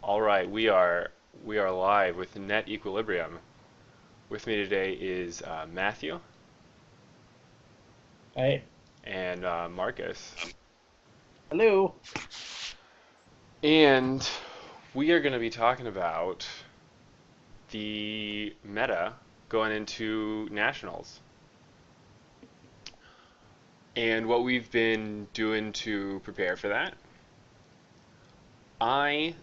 All right, we are live with NetEquibilium. With me today is Matthew Right. and Marcus, Hello. and we are going to be talking about the meta going into nationals and what we've been doing to prepare for that. I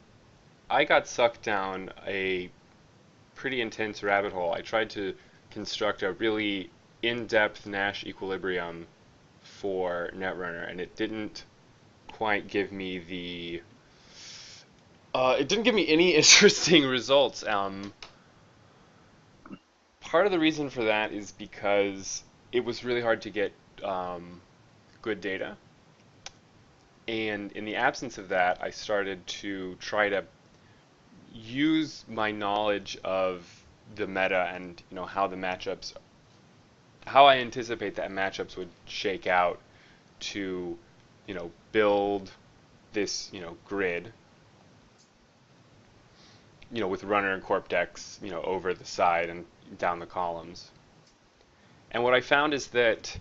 I got sucked down a pretty intense rabbit hole. I tried to construct a really in-depth Nash equilibrium for Netrunner, and it didn't quite give me the. It didn't give me any interesting results. Part of the reason for that is because it was really hard to get um, good data, and in the absence of that, I started to try to use my knowledge of the meta and how the matchups, how I anticipate that matchups would shake out to build this grid with runner and corp decks over the side and down the columns. And what I found is that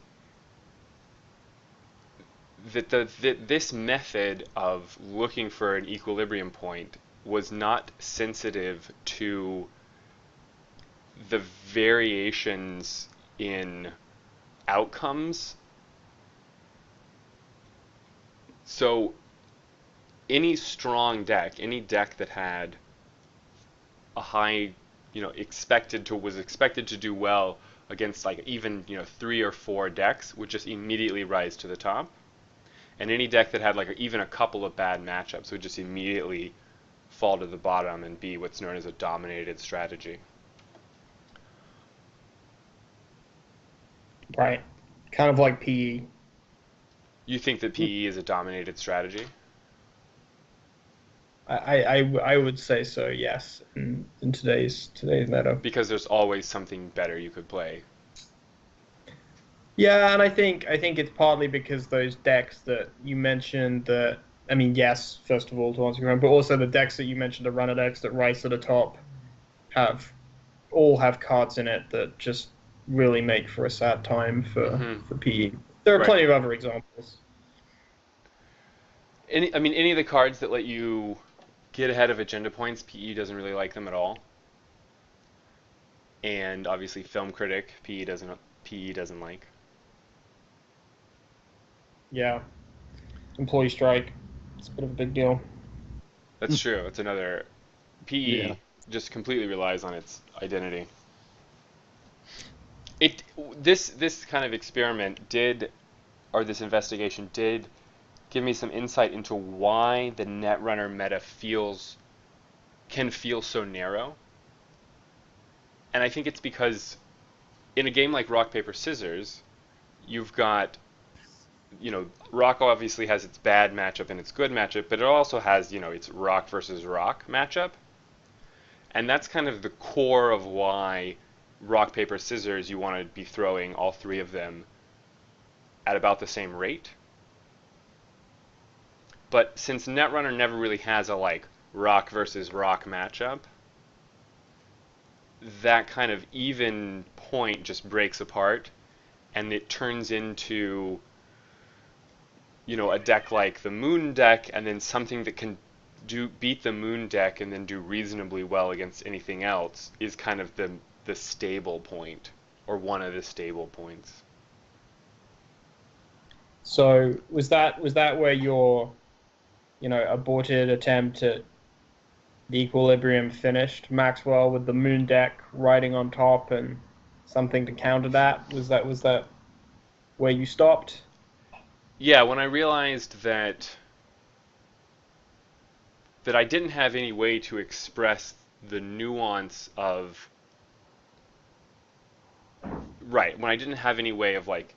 this method of looking for an equilibrium point was not sensitive to the variations in outcomes. So any strong deck, any deck that had a high, was expected to do well against like even, three or four decks would just immediately rise to the top. And any deck that had like even a couple of bad matchups would just immediately fall to the bottom and be what's known as a dominated strategy. Right. Kind of like PE. You think that PE is a dominated strategy? I would say so, yes, in today's meta. Because there's always something better you could play. Yeah, and I think it's partly because those decks that you mentioned that I mean, yes, first of all to answer your question, but also the decks that you mentioned, the runner decks that rise to the top have all have cards in it that just really make for a sad time Hmm. for PE. There are Right. plenty of other examples. Any of the cards that let you get ahead of agenda points, PE doesn't really like them at all. And obviously, Film Critic, PE doesn't like. Yeah. Employee strike. It's a bit of a big deal. That's true. It's another Yeah. PE just completely relies on its identity. It this kind of experiment did, or this investigation did give me some insight into why the Netrunner meta can feel so narrow. And I think it's because in a game like rock paper scissors, you've got rock obviously has its bad matchup and its good matchup, but it also has its rock versus rock matchup, and that's kind of the core of why rock paper scissors you want to be throwing all three of them at about the same rate. But since Netrunner never really has a like rock versus rock matchup, that kind of even point just breaks apart and it turns into a deck like the Moon deck, and then something that can do beat the Moon deck and then do reasonably well against anything else is kind of the stable point, or one of the stable points. So was that where your, aborted attempt at the equilibrium finished? Maxwell with the moon deck riding on top and something to counter that? Was that where you stopped? Yeah, when I realized that I didn't have any way to express the nuance of right, when I didn't have any way of like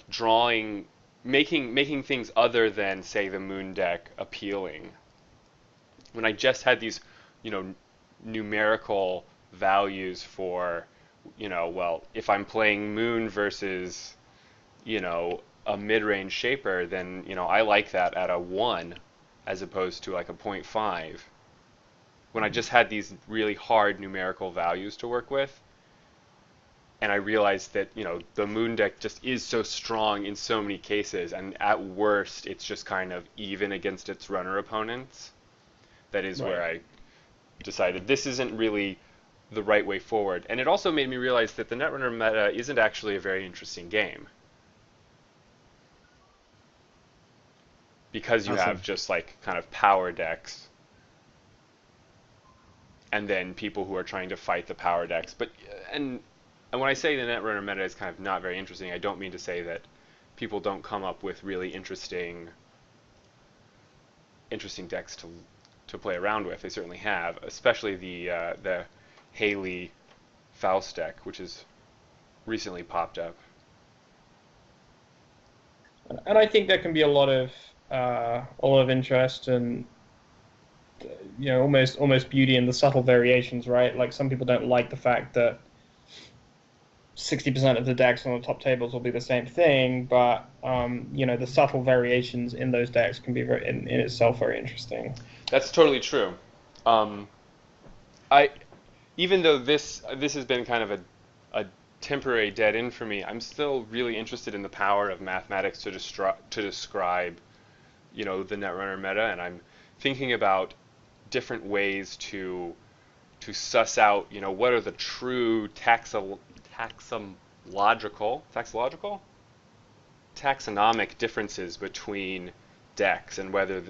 drawing making things other than say the Moon deck appealing, when I just had these, you know, numerical values for, well, if I'm playing Moon versus, a mid-range shaper, then, I like that at a 1 as opposed to like a point 0.5. when I just had these really hard numerical values to work with, and I realized that, the moon deck just is so strong in so many cases, and at worst, it's just kind of even against its runner opponents. That is where Right. I decided this isn't really the right way forward. And it also made me realize that the Netrunner meta isn't actually a very interesting game, because you How have so? just like kind of power decks and then people who are trying to fight the power decks. And when I say the Netrunner meta is kind of not very interesting, I don't mean to say that people don't come up with really interesting decks to play around with. They certainly have, especially the Haley Faust deck, which has recently popped up. And I think there can be a lot of interest and almost beauty in the subtle variations, right? Like some people don't like the fact that 60% of the decks on the top tables will be the same thing, but the subtle variations in those decks can be in itself very interesting. That's totally true. Um, I Even though this has been kind of a temporary dead end for me, I'm still really interested in the power of mathematics to describe, the Netrunner meta, and I'm thinking about different ways to suss out, what are the true taxonomic differences between decks, and whether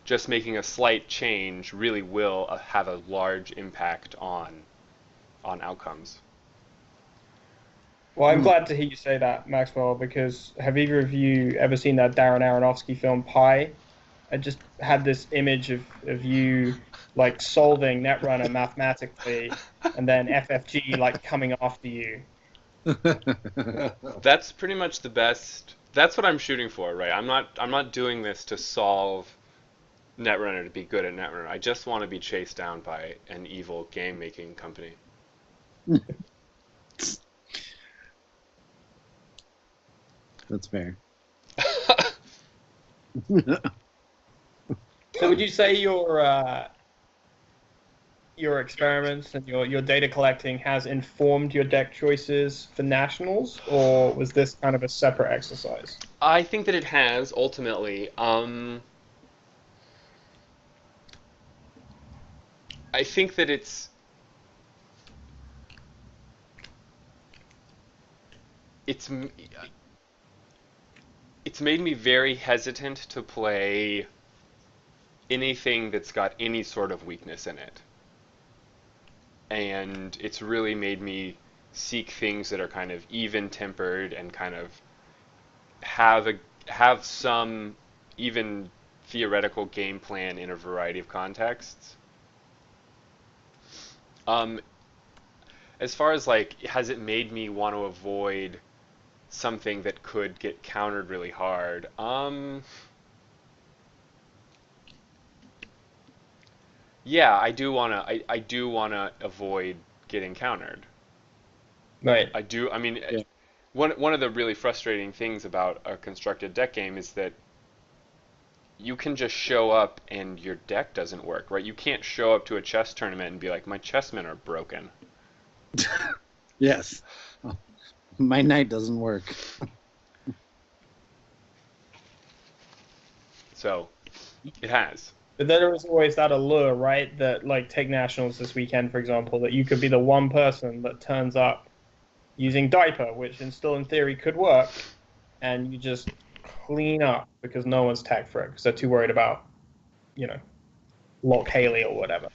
just making a slight change really will have a large impact on outcomes. Well, I'm Hmm. glad to hear you say that, Maxwell, because have either of you ever seen that Darren Aronofsky film Pi? I just had this image of you like solving Netrunner mathematically, and then FFG like coming after you. That's pretty much the best. That's what I'm shooting for, right? I'm not doing this to solve Netrunner to be good at Netrunner. I just want to be chased down by an evil game making company. That's fair. So, would you say your experiments and your data collecting has informed your deck choices for nationals, or was this kind of a separate exercise? I think that it has ultimately. I think that it's it's made me very hesitant to play anything that's got any sort of weakness in it, and it's really made me seek things that are kind of even tempered and kind of have a have some even theoretical game plan in a variety of contexts. Um, as far as like, has it made me want to avoid something that could get countered really hard? Yeah, I do wanna avoid getting countered. Right. I do. I mean, Yeah. one of the really frustrating things about a constructed deck game is that you can just show up and your deck doesn't work, right? You can't show up to a chess tournament and be like, my chessmen are broken. Yes. My knight doesn't work. So it has. But then there was always that allure, right? That like take nationals this weekend, for example, that you could be the one person that turns up using diaper, which in still in theory could work, and you just clean up because no one's tagged for it because they're too worried about, you know, Lock Haley or whatever.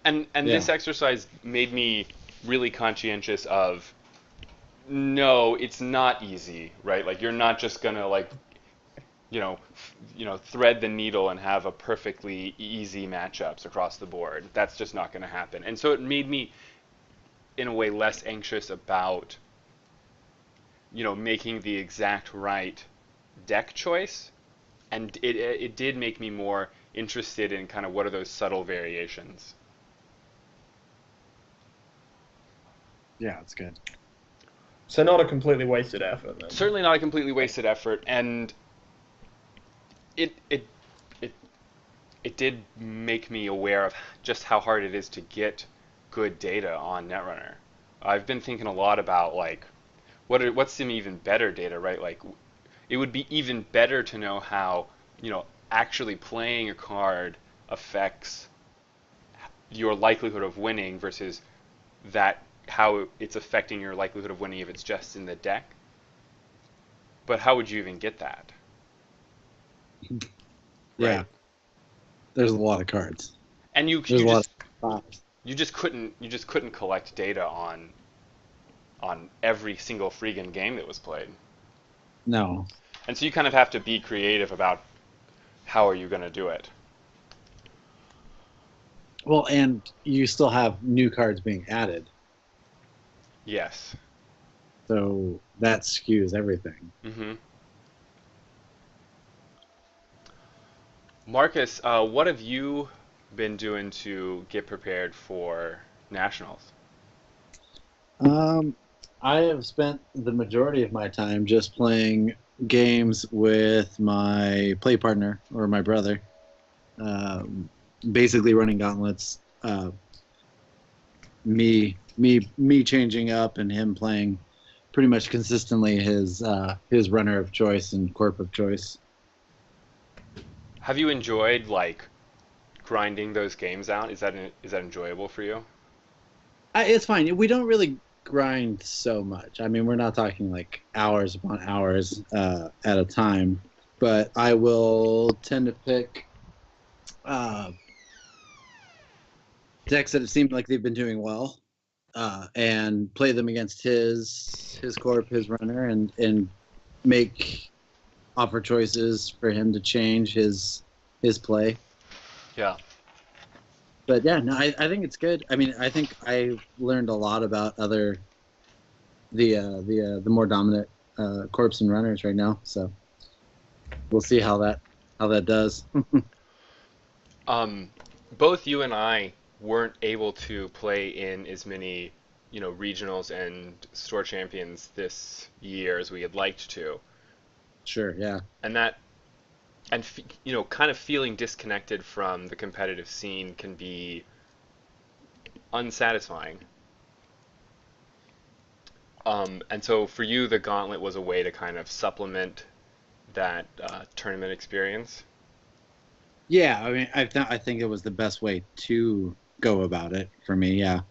And Yeah. this exercise made me really conscientious of, no, it's not easy, right? Like you're not just gonna like, thread the needle and have a perfectly easy matchups across the board. That's just not going to happen. And so it made me, in a way, less anxious about, making the exact right deck choice. And it did make me more interested in kind of what are those subtle variations. Yeah, it's good. So not a completely wasted effort then. Certainly not a completely wasted effort, and it it it it did make me aware of just how hard it is to get good data on Netrunner. I've been thinking a lot about like what's some even better data, right? Like it would be even better to know how, actually playing a card affects your likelihood of winning versus that how it's affecting your likelihood of winning if it's just in the deck. But how would you even get that? Yeah. Right? There's a lot of cards. And you There's you a lot just of fives. you just couldn't collect data on every single freaking game that was played. No. And so you kind of have to be creative about how are you going to do it. Well, and you still have new cards being added, Yes. so that skews everything. Mm-hmm. Marcus, what have you been doing to get prepared for nationals? Um, I have spent the majority of my time just playing games with my play partner or my brother. Um, Basically running gauntlets. Me changing up and him playing pretty much consistently his runner of choice and corp of choice. Have you enjoyed like grinding those games out? Is that enjoyable for you? It's fine. We don't really grind so much. I mean, we're not talking like hours upon hours at a time, but I will tend to pick decks that it seemed like they've been doing well, and play them against his corp, his runner, and make offer choices for him to change his play. Yeah. But yeah, no, I think it's good. I mean, I think I learned a lot about the more dominant corps and runners right now. So we'll see how that does. Both you and I weren't able to play in as many, regionals and store champions this year as we had liked to. Sure, yeah, And kind of feeling disconnected from the competitive scene can be unsatisfying. And so for you, the gauntlet was a way to kind of supplement that tournament experience. yeah. I mean, I think it was the best way to go about it for me. Yeah,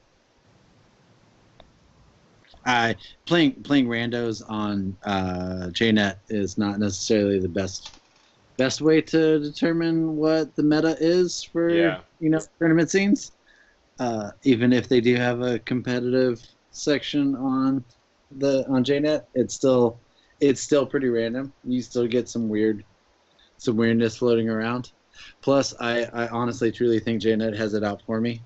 playing randos on JNet is not necessarily the best way to determine what the meta is for Yeah. tournament scenes. Even if they do have a competitive section on JNet, it's still pretty random. You still get some weirdness floating around. Plus, I honestly truly think JNet has it out for me.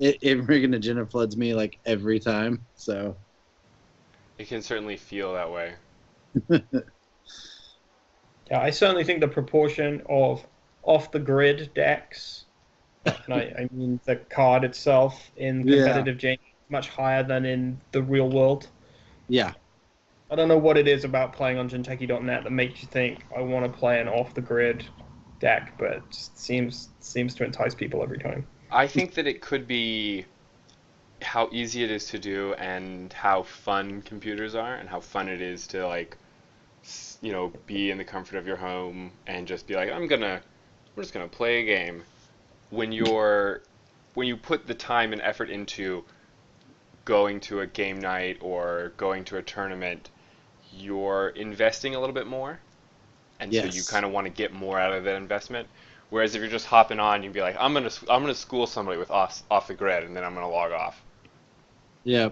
It friggin' agenda floods me like every time. So It can certainly feel that way. Yeah, I certainly think the proportion of off-the-grid decks, and I mean the card itself in yeah, competitive game, is much higher than in the real world. yeah, I don't know what it is about playing on Jinteki.net that makes you think I want to play an off-the-grid deck, but it just seems to entice people every time. I think that it could be how easy it is to do and how fun computers are and how fun it is to like be in the comfort of your home and just be like we're just gonna play a game when you put the time and effort into going to a game night or going to a tournament, you're investing a little bit more, and so you yes, kind of want to get more out of that investment. Whereas if you're just hopping on, you'd be like, I'm gonna school somebody with off the grid, and then I'm gonna log off. yeah,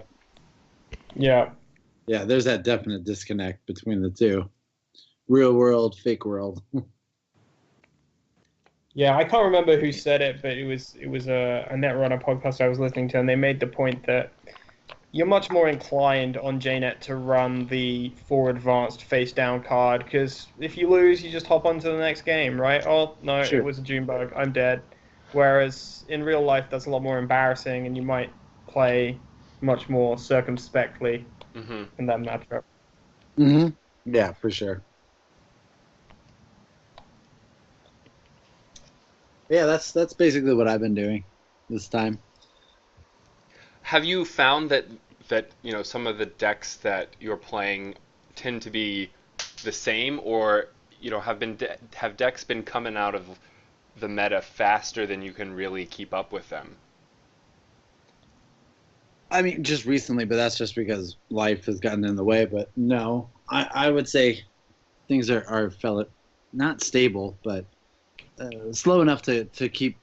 Yeah. yeah. There's that definite disconnect between the two, real world, fake world. Yeah, I can't remember who said it, but it was a Netrunner podcast I was listening to, and they made the point that you're much more inclined on JNet to run the 4 advanced face down card, because if you lose, you just hop on to the next game, right? Oh, no, it Sure. was a Junebug, I'm dead. Whereas in real life, that's a lot more embarrassing, and you might play much more circumspectly Hmm. in that matchup. Mm-hmm. Yeah, for sure. Yeah, that's basically what I've been doing this time. Have you found that some of the decks that you're playing tend to be the same, or have decks been coming out of the meta faster than you can really keep up with them? I mean, just recently, but that's just because life has gotten in the way. But no, I would say things are felt not stable, but slow enough to keep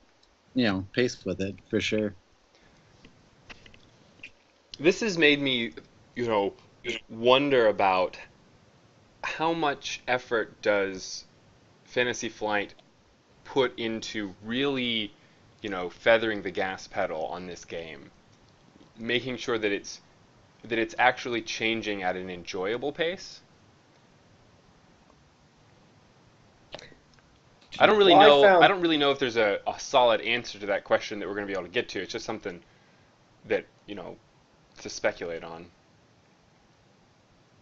pace with it for sure. This has made me, wonder about how much effort does Fantasy Flight put into really, feathering the gas pedal on this game, making sure that it's actually changing at an enjoyable pace. I don't really Well, I know. I found don't really know if there's a solid answer to that question that we're going to be able to get to. It's just something that to speculate on.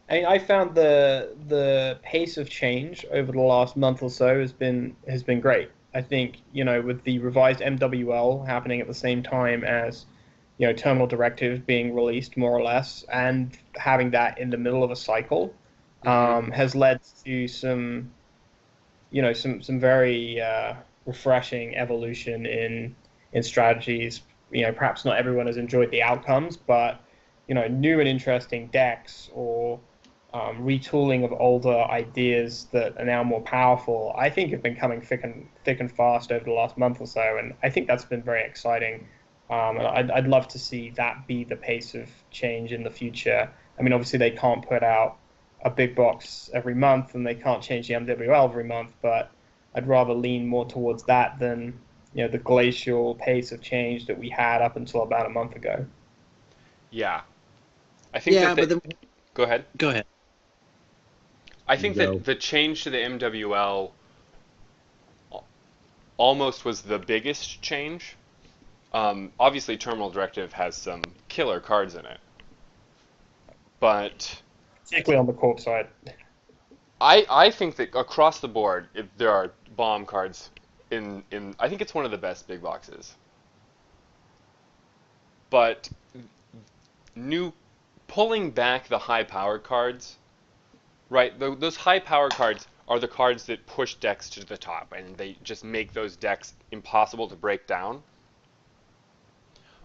I found the pace of change over the last month or so has been great. I think, with the revised MWL happening at the same time as, terminal directives being released more or less, and having that in the middle of a cycle, Hmm. has led to some very refreshing evolution in strategies. Perhaps not everyone has enjoyed the outcomes, but new and interesting decks or retooling of older ideas that are now more powerful, I think have been coming thick and fast over the last month or so, and I think that's been very exciting. And I'd love to see that be the pace of change in the future. I mean, obviously they can't put out a big box every month, and they can't change the MWL every month, but I'd rather lean more towards that than the glacial pace of change that we had up until about a month ago. Yeah, I think that Yeah, the. but then Go ahead. go ahead. I You think that go. the change to the MWL almost was the biggest change. Obviously, Terminal Directive has some killer cards in it, but Particularly on the corp side. I think that across the board, there are bomb cards in. I think it's one of the best big boxes. But new pulling back the high power cards, right? Those high power cards are the cards that push decks to the top, and they just make those decks impossible to break down.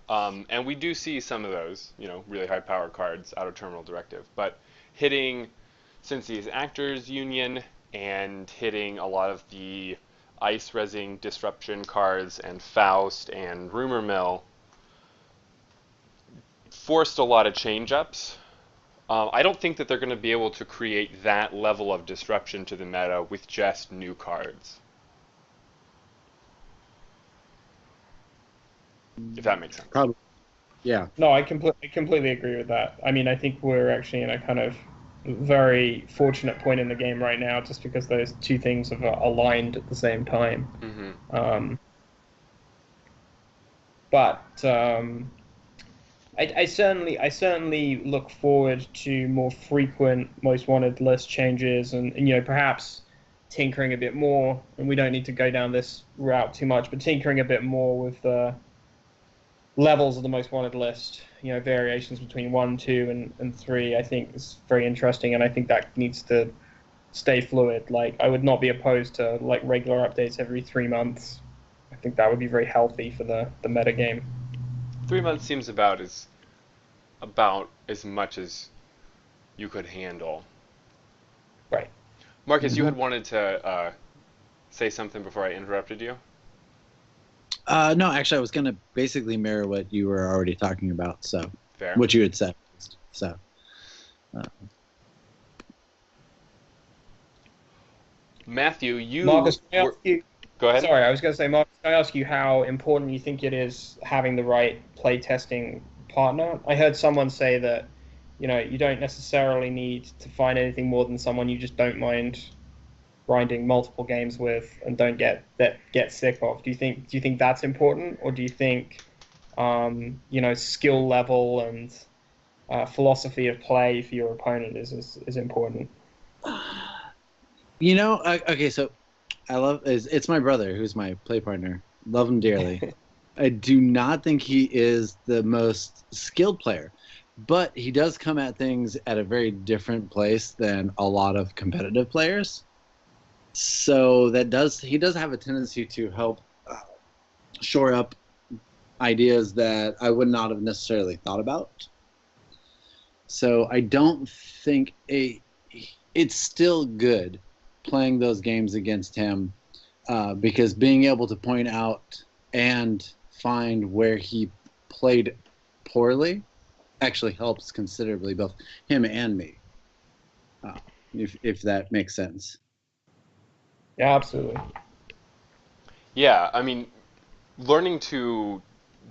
And we do see some of those, really high power cards out of Terminal Directive. But hitting Cincy's Actors Union and hitting a lot of the Ice Resing Disruption cards and Faust and Rumor Mill forced a lot of change ups. I don't think that they're going to be able to create that level of disruption to the meta with just new cards, if that makes sense. Probably. Yeah. No, I completely agree with that. I mean, I think we're actually in a kind of very fortunate point in the game right now, just because those two things have aligned at the same time. Hmm. Um, but I certainly look forward to more frequent most wanted list changes, and perhaps tinkering a bit more. And we don't need to go down this route too much, but tinkering a bit more with the levels of the most wanted list. Variations between 1, 2, and 3. I think is very interesting, and I think that needs to stay fluid. Like, I would not be opposed to like regular updates every 3 months. I think that would be very healthy for the meta game. 3 months seems about as much as you could handle. Right. Marcus, you Hmm. had wanted to say something before I interrupted you. No, actually, I was gonna basically mirror what you were already talking about. So, Fair. what you had said. So, uh, Matthew, you Marcus, can I were. ask you? Go ahead. Sorry, I was going to say, Marcus, can I ask you how important you think it is having the right playtesting partner? I heard someone say that, you don't necessarily need to find anything more than someone you just don't mind grinding multiple games with and don't get sick of. Do you think that's important, or do you think, skill level and philosophy of play for your opponent is important? okay, so I love it's my brother who's my play partner. Love him dearly. I do not think he is the most skilled player, but he does come at things at a very different place than a lot of competitive players. So he does have a tendency to help shore up ideas that I would not have necessarily thought about. So I don't think it's still good playing those games against him because being able to point out and find where he played poorly actually helps considerably, both him and me, if that makes sense. Yeah, absolutely. Yeah, I mean, learning to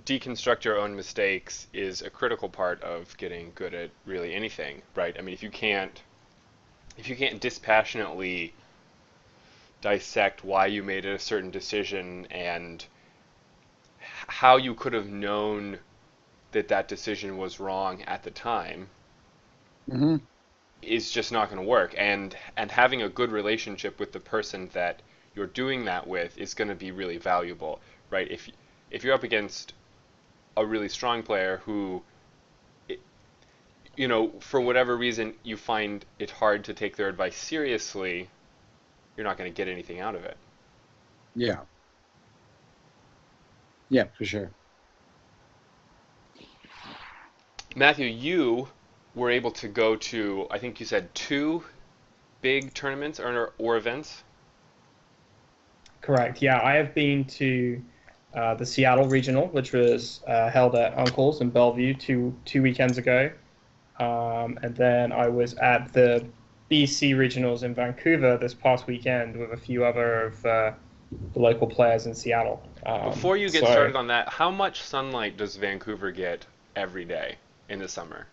deconstruct your own mistakes is a critical part of getting good at really anything, right? I mean, if you can't dispassionately dissect why you made a certain decision and how you could have known that that decision was wrong at the time, Mm-hmm. is just not going to work. And having a good relationship with the person that you're doing that with is going to be really valuable, right? If you're up against a really strong player who, for whatever reason you find it hard to take their advice seriously, you're not going to get anything out of it. Yeah. Yeah, for sure. Matthew, you were able to go to, I think you said, two big tournaments or events. Correct. Yeah, I have been to the Seattle Regional, which was held at Uncle's in Bellevue two weekends ago. And then I was at the BC Regionals in Vancouver this past weekend with a few other of the local players in Seattle. Before you get started on that, how much sunlight does Vancouver get every day in the summer?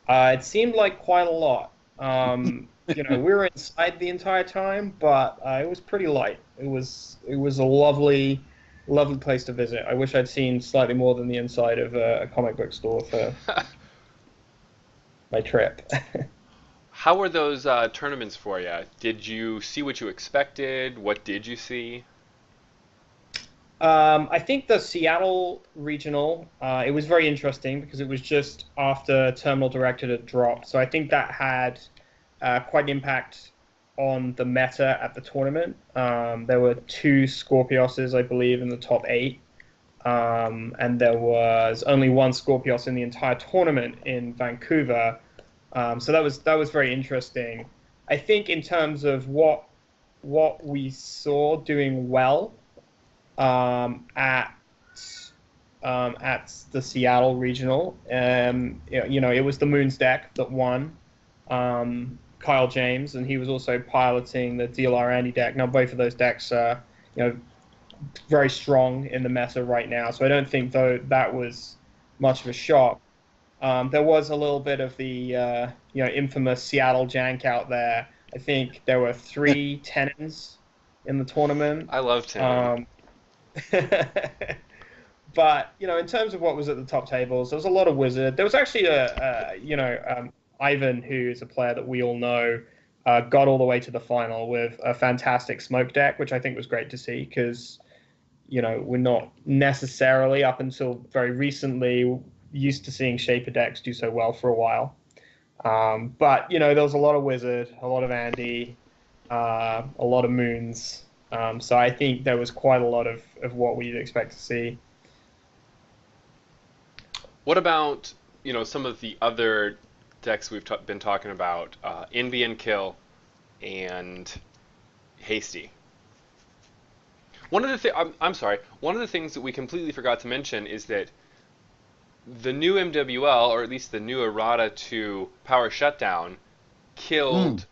It seemed like quite a lot. We were inside the entire time, but it was pretty light. It was a lovely, lovely place to visit. I wish I'd seen slightly more than the inside of a comic book store for my trip. How were those tournaments for you? Did you see what you expected? What did you see? I think the Seattle Regional, it was very interesting because it was just after Terminal Directed had dropped. So I think that had quite an impact on the meta at the tournament. There were two Scorpioses, I believe, in the top 8. And there was only one Scorpios in the entire tournament in Vancouver. So that was very interesting. I think in terms of what we saw doing well at the Seattle Regional, it was the Moons deck that won. Kyle James, and he was also piloting the DLR Andy deck. Now both of those decks are, very strong in the meta right now, so I don't think though that was much of a shock. There was a little bit of the infamous Seattle jank out there. I think there were 3 Tenons in the tournament. I love Tenon. But in terms of what was at the top tables, there was a lot of Wizard. There was actually Ivan, who is a player that we all know, got all the way to the final with a fantastic smoke deck, which I think was great to see because, we're not necessarily, up until very recently, used to seeing Shaper decks do so well for a while. But, there was a lot of Wizard, a lot of Andy, a lot of Moons. So I think there was quite a lot of what we'd expect to see. What about, some of the other decks we've been talking about, Envy and Kill and Hasty? One of the things that we completely forgot to mention is that the new MWL, or at least the new errata to Power Shutdown, killed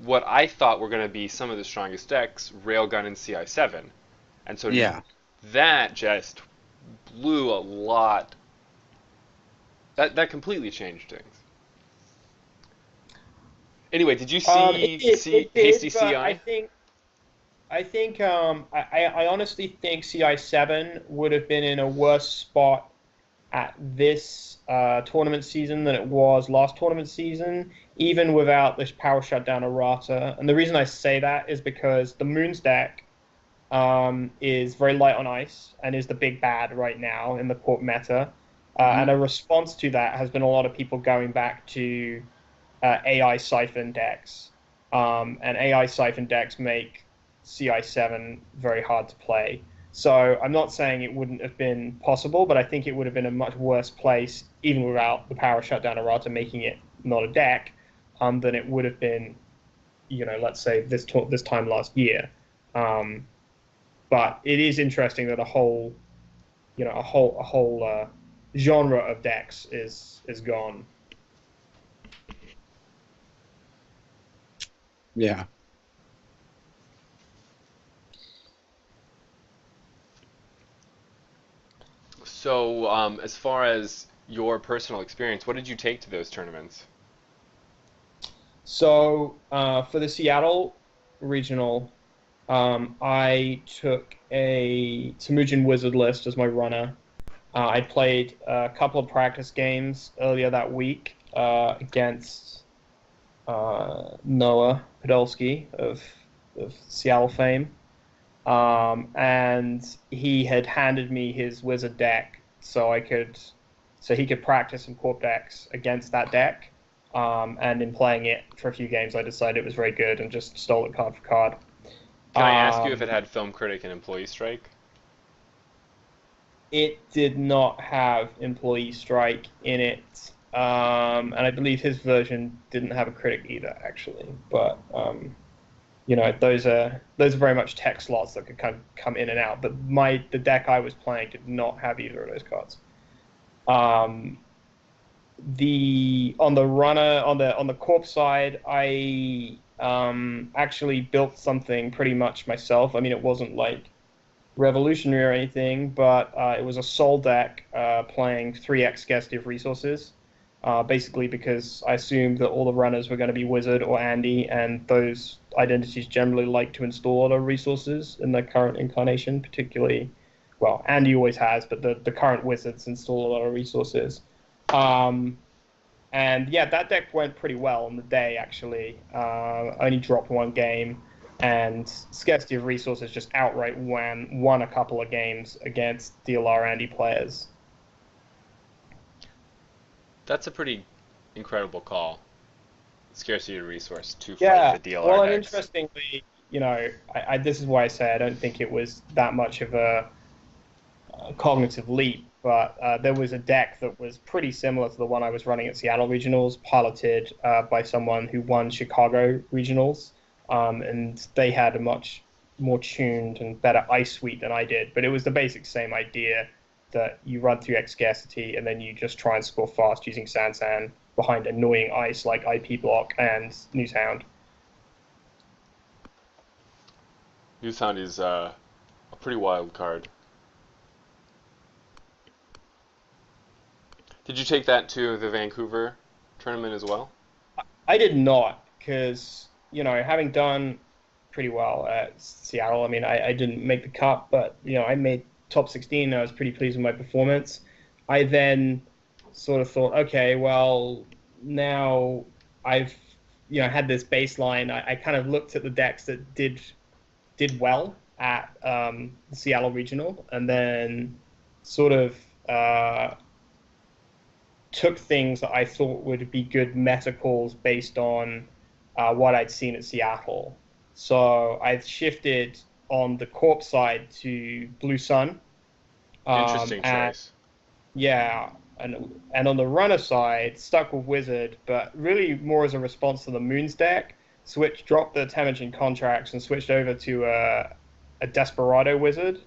what I thought were going to be some of the strongest decks, Railgun and CI7. And so that just blew a lot. That completely changed things. Anyway, did you see Hasty CI? I honestly think CI7 would have been in a worse spot at this tournament season than it was last tournament season, even without this Power Shutdown errata. And the reason I say that is because the Moons deck is very light on ice and is the big bad right now in the Corp meta. And Mhm. a response to that has been a lot of people going back to AI siphon decks. And AI siphon decks make CI7 very hard to play. So I'm not saying it wouldn't have been possible, but I think it would have been a much worse place, even without the power shutdown errata making it not a deck, than it would have been, let's say this time last year. Um, but it is interesting that a whole genre of decks is gone. Yeah. So, as far as your personal experience, what did you take to those tournaments? So for the Seattle regional, I took a Temujin Wizard list as my runner. I played a couple of practice games earlier that week against Noah Podolsky of Seattle fame. And he had handed me his wizard deck so he could practice some corp decks against that deck. And in playing it for a few games, I decided it was very good and just stole it card for card. Can I ask you if it Um, had film critic and employee strike? it did not have employee strike in it, and I believe his version didn't have a critic either, actually. But those are very much tech slots that could kind of come in and out. But the deck I was playing did not have either of those cards. Um, the on the runner on the corp side, I actually built something pretty much myself. I mean, it wasn't like revolutionary or anything, but it was a soul deck playing 3x scarcity of resources. Basically, because I assumed that all the runners were going to be Wizard or Andy, and those identities generally like to install a lot of resources in their current incarnation, particularly. Well, Andy always has, but the current Wizards install a lot of resources. Um, and yeah, that deck went pretty well on the day, actually. Only dropped one game, and Scarcity of Resources just outright won a couple of games against DLR Andy players. That's a pretty incredible call. Scarcity of resource to fight Yeah, the DLR well, and decks. interestingly, this is why I say I don't think it was that much of a cognitive leap, but there was a deck that was pretty similar to the one I was running at Seattle Regionals, piloted by someone who won Chicago Regionals, and they had a much more tuned and better ice suite than I did. But it was the basic same idea that you run through X scarcity and then you just try and score fast using Sansan behind annoying ice like IP block and Newshound. Newsound is a pretty wild card. Did you take that to the Vancouver tournament as well? I did not, because having done pretty well at Seattle, I mean, I didn't make the cut, but I made top 16. I was pretty pleased with my performance. I then sort of thought, okay, well, now I've had this baseline. I kind of looked at the decks that did well at the Seattle Regional, and then sort of took things that I thought would be good meta calls based on what I'd seen at Seattle. So I've shifted on the corp side to Blue Sun, Interesting and choice. yeah, and on the runner side, stuck with Wizard, but really more as a response to the Moons deck. Dropped the Temujin contracts and switched over to a Desperado Wizard,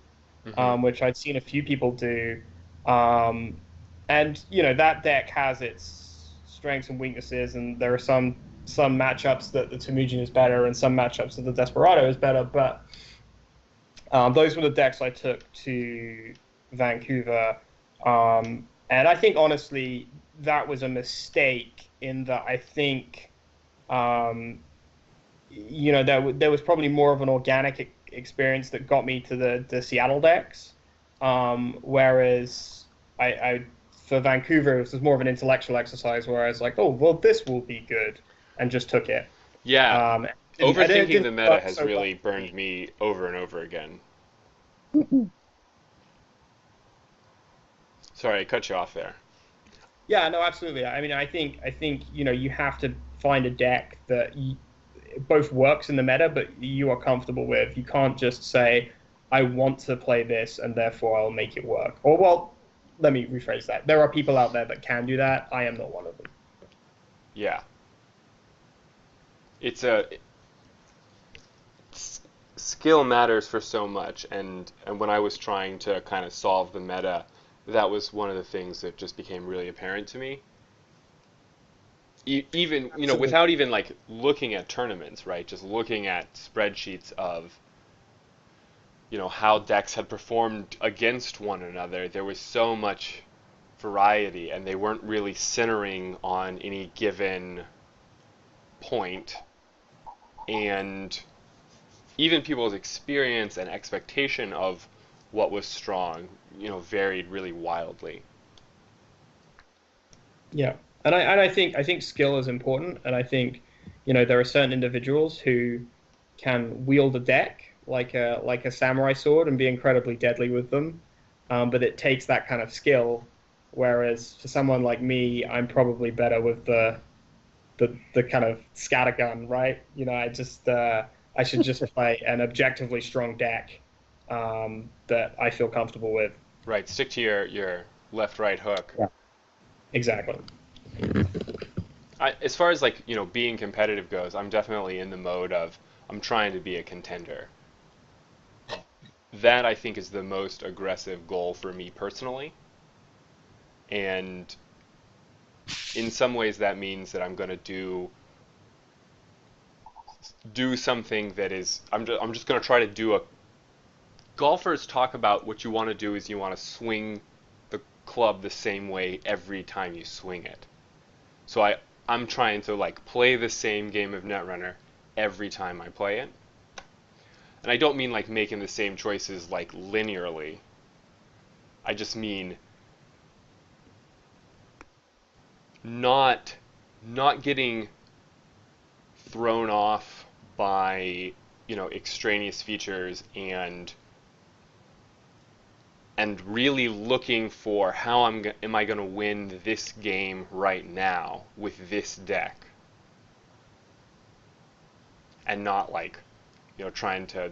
Hmm. which I'd seen a few people do. Um, and that deck has its strengths and weaknesses, and there are some matchups that the Temujin is better, and some matchups that the Desperado is better. But those were the decks I took to Vancouver, and I think honestly that was a mistake in that I think um, there was probably more of an organic experience that got me to the Seattle decks, whereas I for Vancouver it was more of an intellectual exercise where I was like, oh well, this will be good, and just took it. Yeah, Um, I overthinking didn't the meta work has so well really for me. burned me over and over again. Sorry, I cut you off there. Yeah, no, absolutely. I mean, I think you have to find a deck that both works in the meta, but you are comfortable with. You can't just say, "I want to play this, and therefore I'll make it work." Or, well, let me rephrase that. There are people out there that can do that. I am not one of them. Yeah, it's a skill matters for so much, and when I was trying to kind of solve the meta, that was one of the things that just became really apparent to me. Even Absolutely. without even like looking at tournaments, right? Just looking at spreadsheets of how decks had performed against one another. There was so much variety, and they weren't really centering on any given point, and even people's experience and expectation of what was strong, varied really wildly. Yeah, and I think skill is important, and I think there are certain individuals who can wield a deck like a samurai sword and be incredibly deadly with them, but it takes that kind of skill. Whereas for someone like me, I'm probably better with the kind of scattergun, right? I should just play an objectively strong deck that I feel comfortable with. Right, stick to your left right hook. Yeah, exactly. As far as like being competitive goes, I'm definitely in the mode of I'm trying to be a contender. That I think is the most aggressive goal for me personally, and in some ways that means that I'm going to do something that is I'm just going to try to do a golfers talk about what you want to do is you want to swing the club the same way every time you swing it. So I'm trying to like play the same game of Netrunner every time I play it. And I don't mean like making the same choices like linearly. I just mean not not getting thrown off by extraneous features and really looking for how am I going to win this game right now with this deck, and not like trying to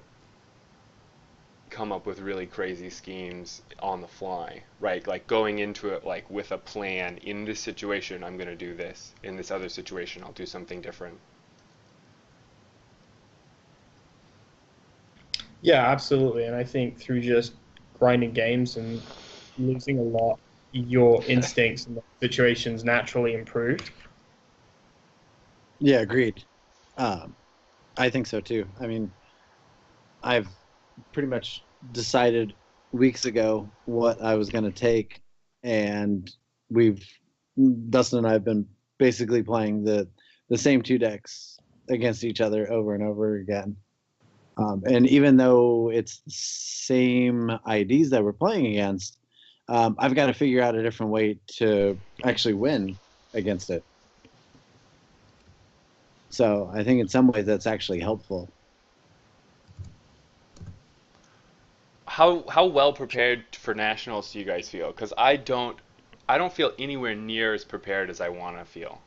come up with really crazy schemes on the fly, right? Like going into it like with a plan. In this situation, I'm going to do this. In this other situation, I'll do something different. Yeah, absolutely. And I think through just grinding games and losing a lot, your instincts in those situations naturally improve. Yeah, agreed. Um, I think so too. I mean, I've pretty much decided weeks ago what I was going to take, and we've Dustin and I have been basically playing the same two decks against each other over and over again. And even though it's the same IDs that we're playing against, I've got to figure out a different way to actually win against it. So I think in some ways that's actually helpful. How well prepared for nationals do you guys feel? Because I don't feel anywhere near as prepared as I want to feel.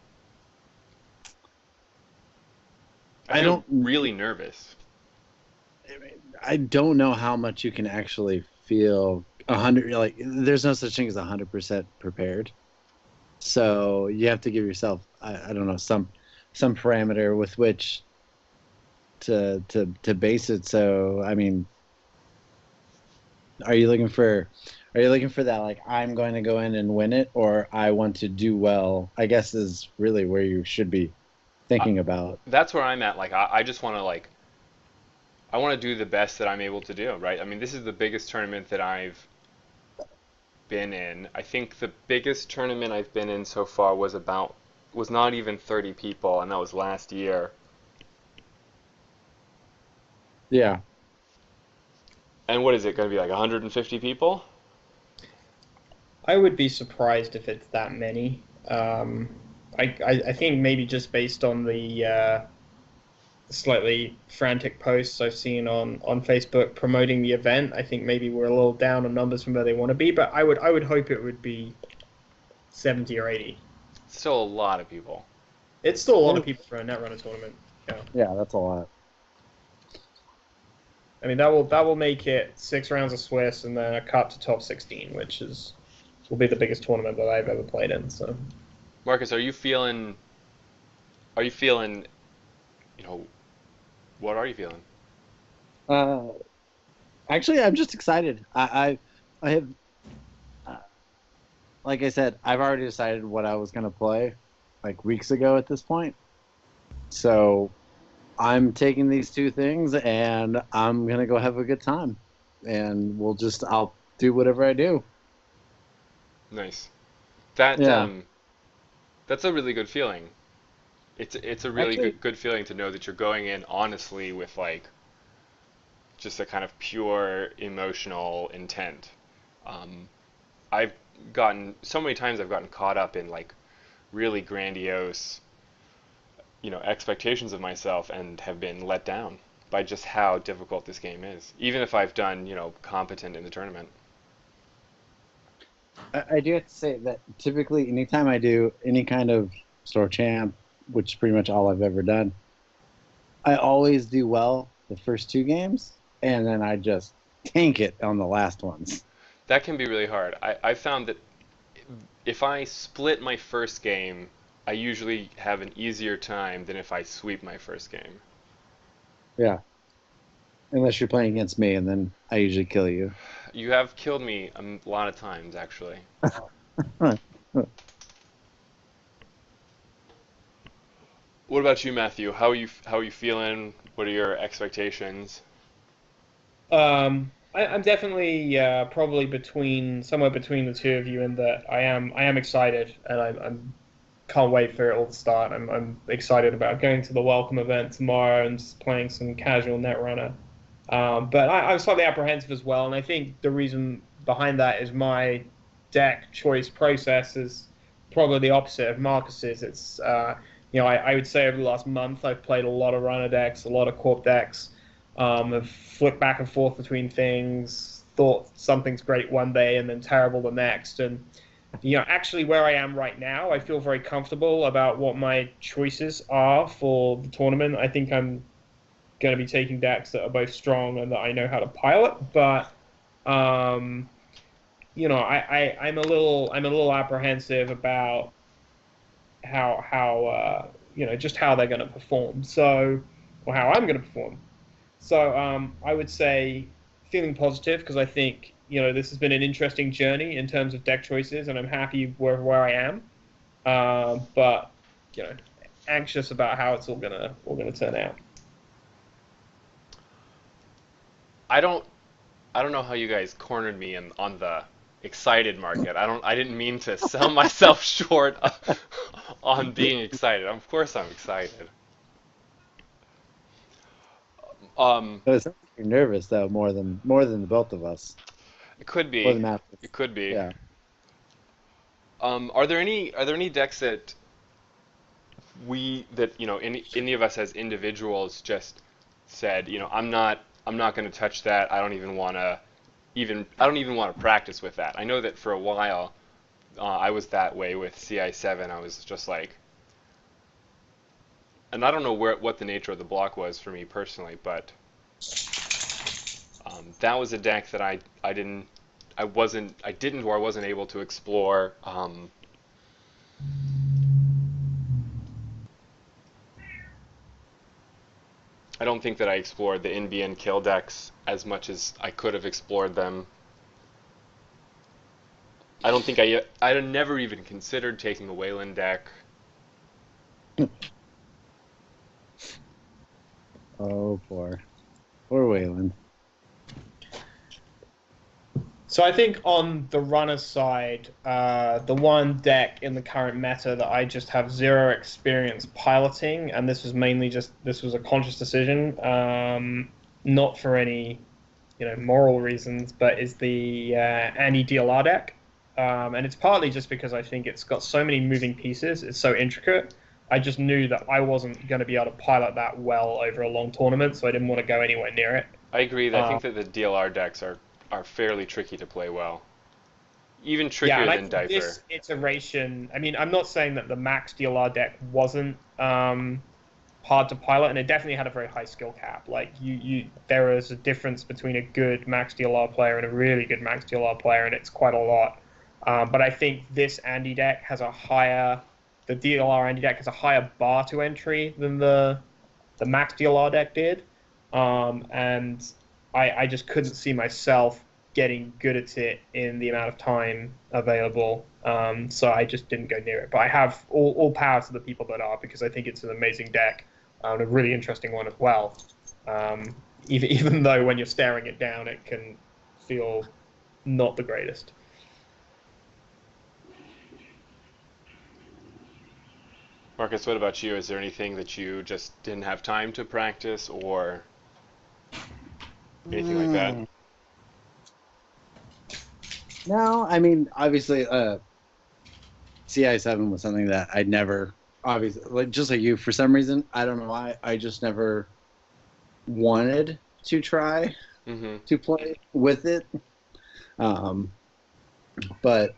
I I feel don't really nervous. I don't know how much you can actually feel 100. Like, there's no such thing as 100% prepared. So you have to give yourself, I don't know, some parameter with which to base it. So I mean, are you looking for that, like, I'm going to go in and win it, or I want to do well? I guess is really where you should be I, thinking about. that's where I'm at. Like I just want to I want to do the best that I'm able to do, right? I mean, this is the biggest tournament that I've been in. I think the biggest tournament I've been in so far was not even 30 people, and that was last year. Yeah. And what is it going to be like 150 people? I would be surprised if it's that many. I think maybe just based on slightly frantic posts I've seen on Facebook promoting the event. I think maybe we're a little down on numbers from where they want to be, but I would hope it would be 70 or 80. Still a lot of people. It's still a lot of people for a Netrunner tournament. Yeah. Yeah, that's a lot. I mean, that will make it 6 rounds of Swiss and then a cut to top 16, which will be the biggest tournament that I've ever played in. So, Marcus, are you feeling? You know, what are you feeling? Actually, I'm just excited. I have, like I said, I've already decided what I was gonna play, like weeks ago at this point. So, I'm taking these two things and I'm gonna go have a good time, and I'll do whatever I do. Nice. That Yeah. That's a really good feeling. It's a really Actually, good feeling to know that you're going in honestly with like just a kind of pure emotional intent. Um, I've gotten so many times I've gotten caught up in like really grandiose, expectations of myself and have been let down by just how difficult this game is. Even if I've done, competent in the tournament. I do have to say that typically, anytime I do any kind of store champ, which is pretty much all I've ever done, I always do well the first two games, and then I just tank it on the last ones. That can be really hard. I found that if I split my first game, I usually have an easier time than if I sweep my first game. Yeah, unless you're playing against me, and then I usually kill you. You have killed me a lot of times, actually. What about you, Matthew? How are you feeling? What are your expectations? I'm definitely probably somewhere between the two of you in that I am excited and I'm can't wait for it all to start. I'm excited about going to the welcome event tomorrow and just playing some casual Netrunner. But I'm slightly apprehensive as well, and I think the reason behind that is my deck choice process is probably the opposite of Marcus's. It's I would say over the last month I've played a lot of runner decks, a lot of corp decks. Have flipped back and forth between things, thought something's great one day and then terrible the next, and actually where I am right now, I feel very comfortable about what my choices are for the tournament. I think I'm going to be taking decks that are both strong and that I know how to pilot. But I'm a little apprehensive about how just how they're going to perform. So, or how I'm going to perform. So I would say feeling positive because I think this has been an interesting journey in terms of deck choices, and I'm happy where I am. But anxious about how it's all gonna turn out. I don't I don't know how you guys cornered me on the excited market. I didn't mean to sell myself short on being excited. Of course I'm excited. Um, But it sounds like you're nervous though, more than the both of us, it could more be. than Matt. It could be. Yeah. Are there any decks that any of us as individuals just said, I'm not going to touch that. I don't even want to practice with that. I know that for a while I was that way with CI7. I was just like, and I don't know what the nature of the block was for me personally, but that was a deck that I didn't or I wasn't able to explore. I don't think that I explored the NBN kill decks as much as I could have explored them. I don't think I never even considered taking a Wayland deck. Oh, poor Wayland. So I think on the runner side, the one deck in the current meta that I just have zero experience piloting, and this was a conscious decision, not for any moral reasons, but is the anti-DLR deck, and it's partly just because I think it's got so many moving pieces, it's so intricate. I just knew that I wasn't going to be able to pilot that well over a long tournament, so I didn't want to go anywhere near it. I agree. I Um, think that the DLR decks are fairly tricky to play well, even yeah, trickier and I than think Diaper. this iteration, I mean, I'm not saying that the max DLR deck wasn't hard to pilot, and it definitely had a very high skill cap. Like there is a difference between a good max DLR player and a really good max DLR player, and it's quite a lot. But I think this Andy deck has the DLR Andy deck has a higher bar to entry than the max DLR deck did, and I just couldn't see myself getting good at it in the amount of time available. So I just didn't go near it. But I have all power to the people that are, because I think it's an amazing deck, a really interesting one as well. Even though when you're staring it down, it can feel not the greatest. Marcus, what about you? Is there anything that you just didn't have time to practice or anything like that? Mm, no, I mean, obviously, CI7 was something that I'd never, obviously, like, just like you, for some reason, I don't know why, I just never wanted to try Mm-hmm. to play with it. Um, but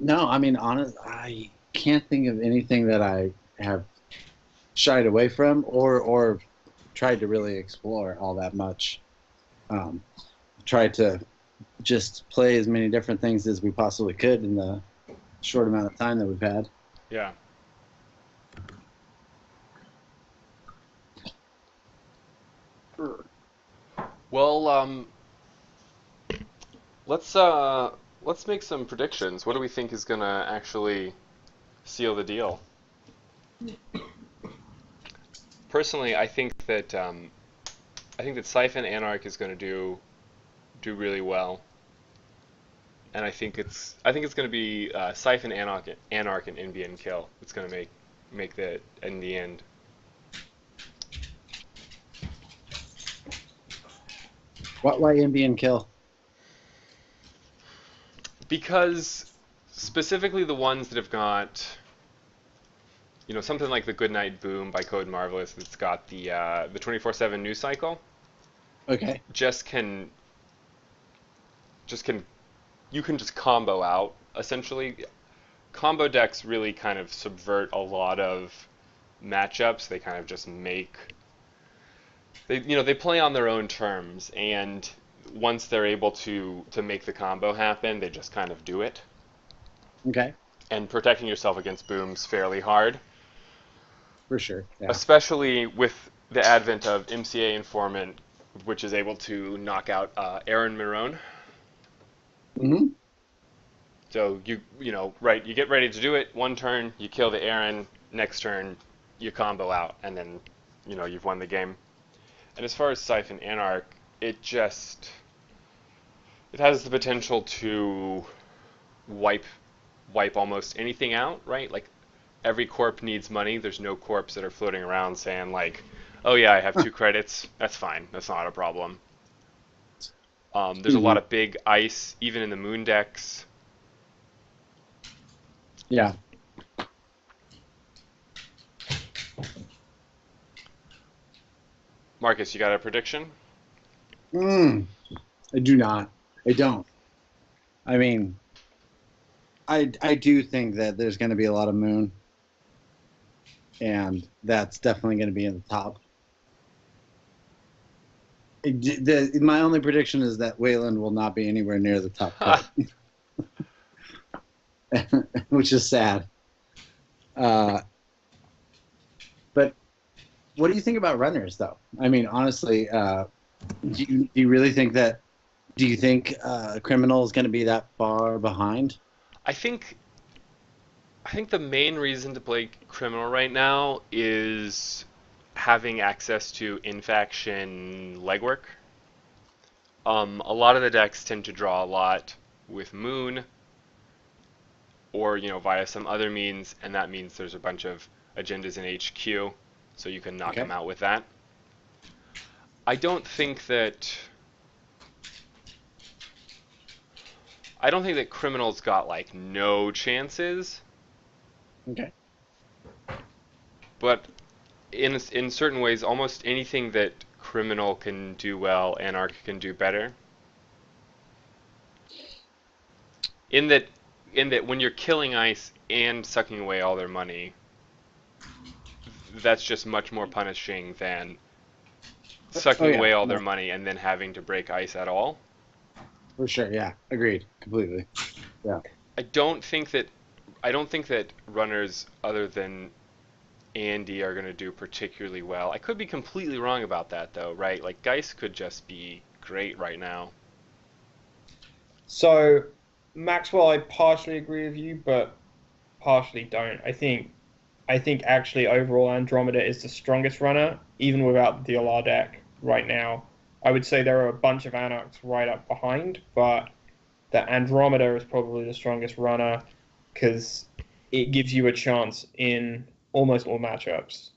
no, I mean, honest, I can't think of anything that I have shied away from or tried to really explore all that much. Um, tried to just play as many different things as we possibly could in the short amount of time that we've had. Yeah. Well, let's make some predictions. What do we think is gonna actually seal the deal? Personally, I think that Siphon Anarch is gonna do really well, and I think it's gonna be Siphon Anarch and NBN kill. It's gonna make the in the end. Why Ambient Kill? Because specifically the ones that have got, something like the Goodnight Boom by Code Marvelous that's got the 24/7 news cycle, Okay. just can you can just combo out essentially. Combo decks really kind of subvert a lot of matchups. They kind of just they play on their own terms, and once they're able to make the combo happen, they just kind of do it. Okay. And protecting yourself against booms fairly hard, For sure. Yeah. especially with the advent of MCA Informant, which is able to knock out Aaron Miron. Mm-hmm. So you get ready to do it. One turn, you kill the Aaron. Next turn, you combo out, and then you've won the game. And as far as Siphon Anarch, it has the potential to wipe almost anything out, right? Like every corp needs money. There's no corps that are floating around saying like, "Oh yeah, I have 2 credits. That's fine. That's not a problem." There's a lot of big ice, even in the moon decks. Yeah. Marcus, you got a prediction? I do not. I don't. I mean, I do think that there's going to be a lot of moon, and that's definitely going to be in the top. My only prediction is that Wayland will not be anywhere near the top cut, which is sad. But what do you think about runners, though? I mean, honestly, do you really think that? Do you think Criminal is going to be that far behind? I think the main reason to play Criminal right now is having access to in-faction legwork. A lot of the decks tend to draw a lot with Moon, or via some other means, and that means there's a bunch of agendas in HQ, so you can knock them out with that. I don't think that Criminal's got like no chances. Okay. but in certain ways, almost anything that criminal can do well, anarch can do better. In that when you're killing ice and sucking away all their money, that's just much more punishing than Oh sucking yeah, away all their no, money and then having to break ice at all. for sure. Yeah, agreed completely. Yeah. I don't think that runners other than Andy are going to do particularly well. I could be completely wrong about that though, right? Like Geist could just be great right now. So, Maxwell, I partially agree with you, but partially don't. I think actually overall Andromeda is the strongest runner, even without the DLR deck right now. I would say there are a bunch of Anarchs right up behind, but the Andromeda is probably the strongest runner because it gives you a chance in almost all matchups.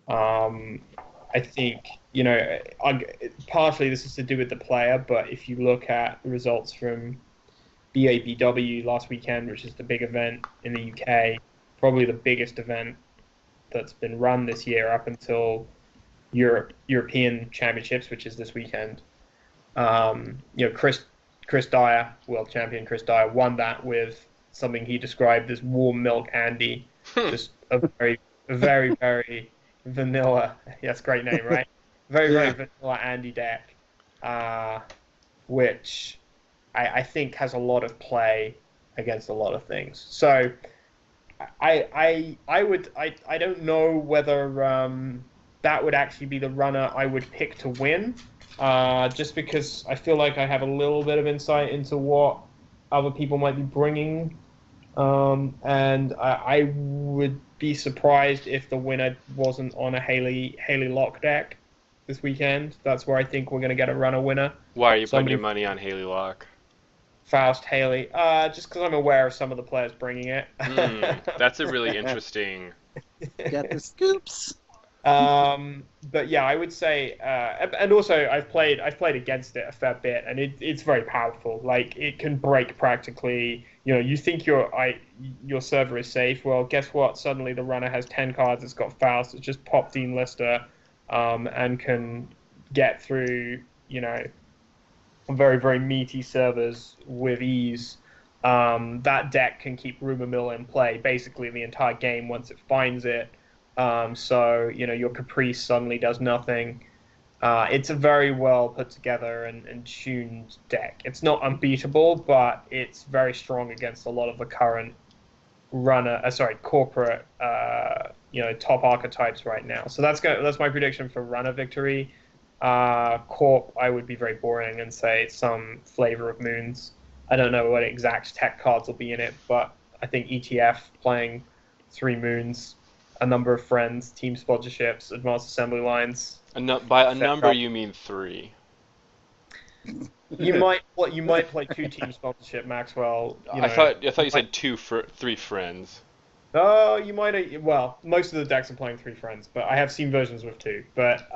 Um, I think, partially this is to do with the player, but if you look at the results from BABW last weekend, which is the big event in the UK, probably the biggest event that's been run this year up until European Championships, which is this weekend. Chris Dyer, world champion Chris Dyer, won that with something he described as warm milk Andy, just a very, very vanilla. Yes, great name, right? Very, very Yeah. vanilla Andy deck, uh, which I think has a lot of play against a lot of things. So I don't know whether that would actually be the runner I would pick to win, just because I feel like I have a little bit of insight into what other people might be bringing, and I would be surprised if the winner wasn't on a Haley Lock deck this weekend. That's where I think we're going to get a runner winner. Why are you putting Somebody your money on Haley Locke? Faust Haley, just because I'm aware of some of the players bringing it. That's a really interesting. Got the scoops. But yeah, I would say, and also I've played against it a fair bit, and it's very powerful. Like it can break practically. You think your server is safe. Well, guess what? Suddenly the runner has 10 cards. It's got Faust. It's just pop Dean Lister, and can get through. Very very meaty servers with ease. That deck can keep Rumor Mill in play basically the entire game once it finds it. So your Caprice suddenly does nothing. It's a very well put together and tuned deck. It's not unbeatable, but it's very strong against a lot of the current corporate, top archetypes right now. So that's my prediction for runner victory. Corp, I would be very boring and say some flavor of moons. I don't know what exact tech cards will be in it, but I think ETF playing 3 moons, a number of friends, team sponsorships, advanced assembly lines. By a number, you mean 3. You might play 2 team sponsorship, Maxwell. I thought you said 3 friends. Oh, you might. Well, most of the decks are playing 3 friends, but I have seen versions with 2. But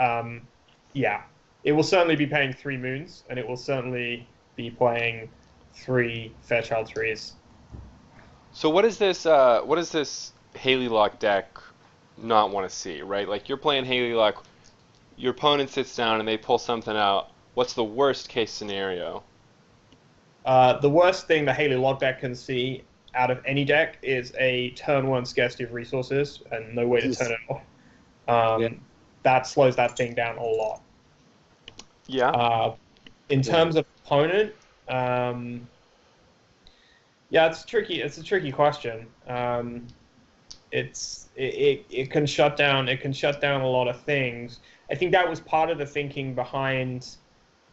yeah, it will certainly be paying 3 moons, and it will certainly be playing 3 Fairchild trees. So what is this Haley Lock deck not want to see, right? Like you're playing Haley Lock, your opponent sits down and they pull something out. What's the worst case scenario? The worst thing the Haley Lock deck can see out of any deck is a turn 1 scarcity of resources and no way to turn it off. Yeah. That slows that thing down a lot. Yeah. In terms of opponent, yeah, it's tricky. It's a tricky question. It can shut down. It can shut down a lot of things. I think that was part of the thinking behind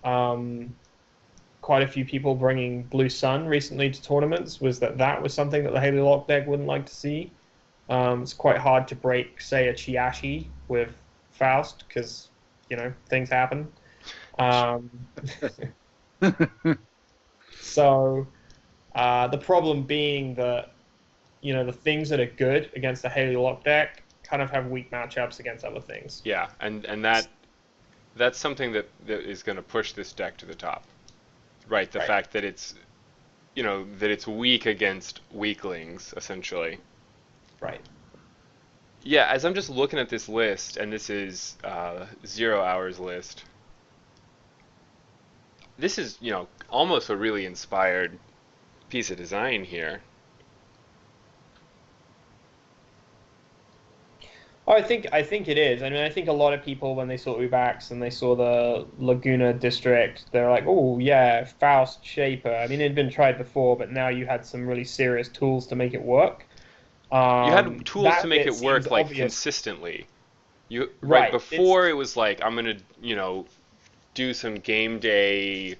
quite a few people bringing Blue Sun recently to tournaments. Was that was something that the Haley Lock deck wouldn't like to see. It's quite hard to break, say, a Chiashi with Faust because things happen. So the problem being that the things that are good against the Haley Lock deck kind of have weak matchups against other things. Yeah, and that's something that is going to push this deck to the top, right? The fact that it's that it's weak against weaklings essentially. Right. Yeah, as I'm just looking at this list, and this is 0 hours list. This is, almost a really inspired piece of design here. Oh, I think it is. I mean, I think a lot of people when they saw Ubax and they saw the Laguna district, they're like, "Oh yeah, Faust Shaper." I mean, it had been tried before, but now you had some really serious tools to make it work. You had tools to That make bit it seems work like obvious, consistently. You right right? before it was like I'm gonna, do some game day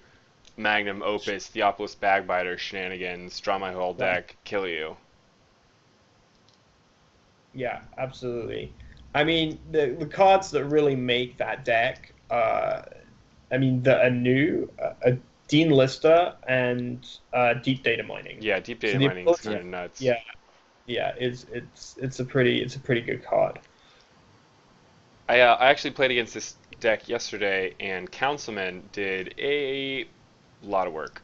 magnum opus Theopolis Bagbiter shenanigans, draw my whole Right. deck, kill you. Yeah, absolutely. I mean, the cards that really make that deck, I mean, the Anu, Dean Lister, and Deep Data Mining. Yeah, deep So data the mining is kind ability, of nuts. yeah, yeah, it's a pretty good card. I actually played against this deck yesterday, and Councilman did a lot of work.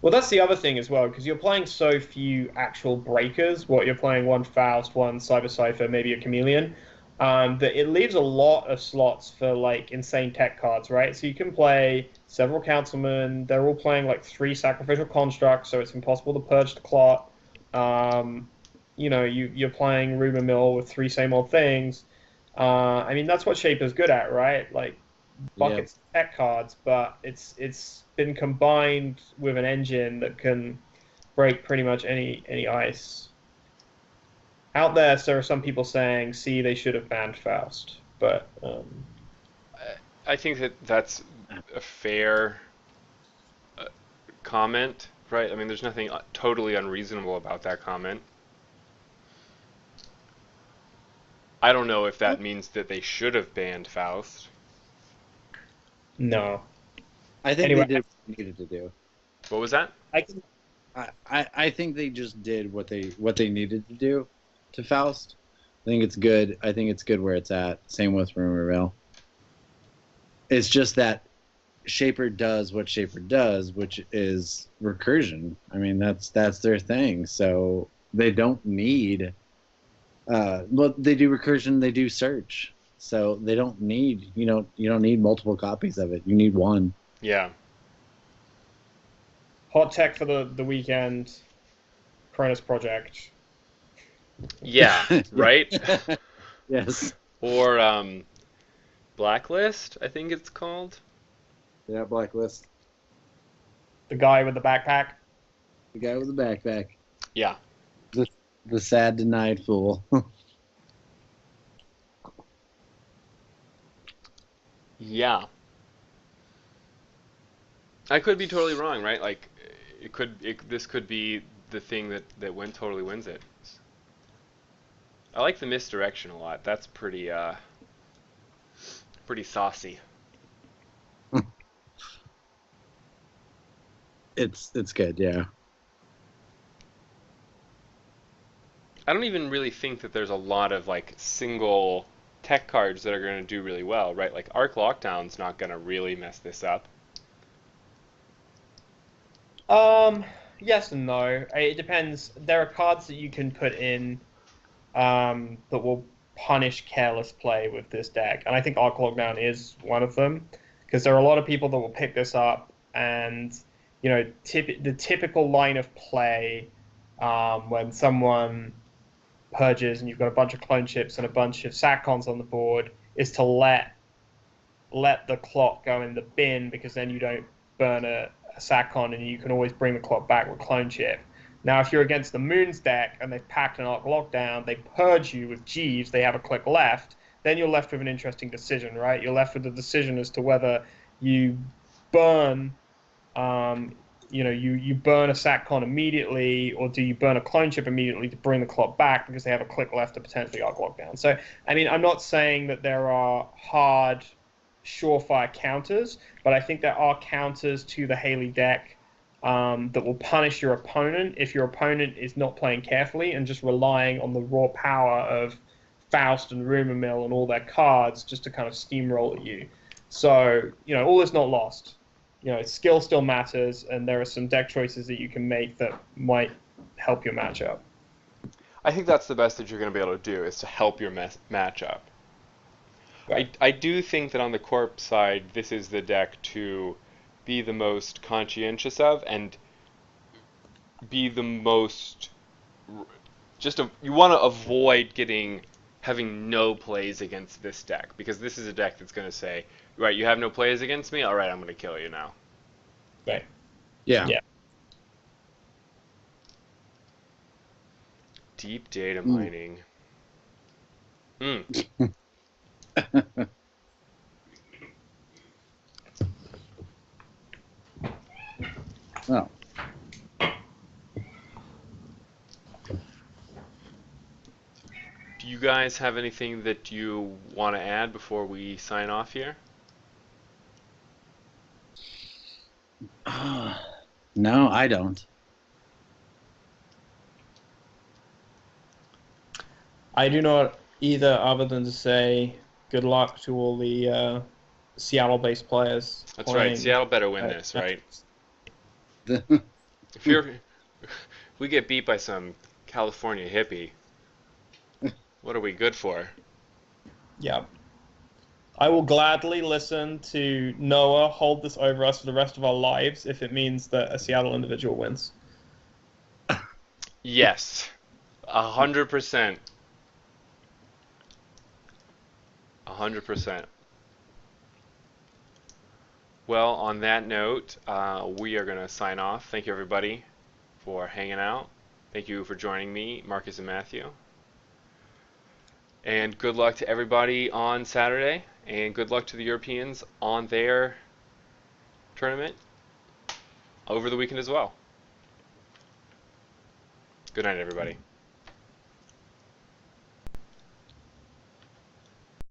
Well, that's the other thing as well, because you're playing so few actual breakers. What you're playing one Faust, one Cyber Cipher, maybe a Chameleon. That it leaves a lot of slots for like insane tech cards, right? So you can play several Councilmen. They're all playing like three Sacrificial Constructs, so it's impossible to purge the clot. Um, you're playing Rumor Mill with three same old things. I mean, that's what Shaper's good at, right? Like Yep. buckets of tech cards, but it's been combined with an engine that can break pretty much any ice. Out there are some people saying, "See, they should have banned Faust," but I think that that's a fair comment, right? I mean, there's nothing totally unreasonable about that comment. I don't know if that means that they should have banned Faust. no. I think they Anyway, did what they needed to do. What was that? I can. I think they just did what they needed to do to Faust. I think it's good. I think it's good where it's at. Same with Rumorville. It's just that Shaper does what Shaper does, which is recursion. I mean, that's their thing. So they don't need. Well, they do recursion. They do search. So they don't need. You don't need multiple copies of it. You need one. Yeah. Hot tech for the weekend. Cronus Project. Yeah, right? Yes. Or Blacklist, I think it's called. Yeah, Blacklist. The guy with the backpack. The guy with the backpack. Yeah. The sad denied fool. Yeah. I could be totally wrong, right? Like this could be the thing that totally wins it. I like the misdirection a lot. That's pretty saucy. It's good, yeah. I don't even really think that there's a lot of like single tech cards that are going to do really well, right? Like Arc Lockdown's not going to really mess this up. Um, yes and no. It depends. There are cards that you can put in that will punish careless play with this deck, and I think Arc Lockdown is one of them because there are a lot of people that will pick this up, and the typical line of play when someone purges and you've got a bunch of clone chips and a bunch of sackcons on the board is to let the clock go in the bin because then you don't burn a sackcon and you can always bring the clock back with clone chip. Now, if you're against the Moon's deck and they've packed an Arc Lockdown, they purge you with Jeeves, they have a click left, then you're left with an interesting decision, right? You're left with the decision as to whether you burn, you burn a SatCon immediately, or do you burn a clone chip immediately to bring the clock back because they have a click left to potentially Arc Lockdown. So, I mean, I'm not saying that there are hard, surefire counters, but I think there are counters to the Haley deck that will punish your opponent if your opponent is not playing carefully and just relying on the raw power of Faust and Rumor Mill and all their cards just to kind of steamroll at you. So, all is not lost. Skill still matters, and there are some deck choices that you can make that might help your matchup. I think that's the best that you're going to be able to do, is to help your matchup. Right. I do think that on the corp side, this is the deck to be the most conscientious of, and be the most you want to avoid having no plays against this deck, because this is a deck that's going to say, right, you have no plays against me, all right, I'm going to kill you now. Right. Yeah. Yeah. Deep data mining. Oh. Do you guys have anything that you want to add before we sign off here? No, I don't. I do not either, other than to say good luck to all the Seattle-based players. That's right. Seattle better win this, right? If we get beat by some California hippie, what are we good for? Yeah. I will gladly listen to Noah hold this over us for the rest of our lives if it means that a Seattle individual wins. Yes, 100%. 100%. Well, on that note, we are going to sign off. Thank you, everybody, for hanging out. Thank you for joining me, Marcus and Matthew. And good luck to everybody on Saturday, and good luck to the Europeans on their tournament over the weekend as well. Good night, everybody.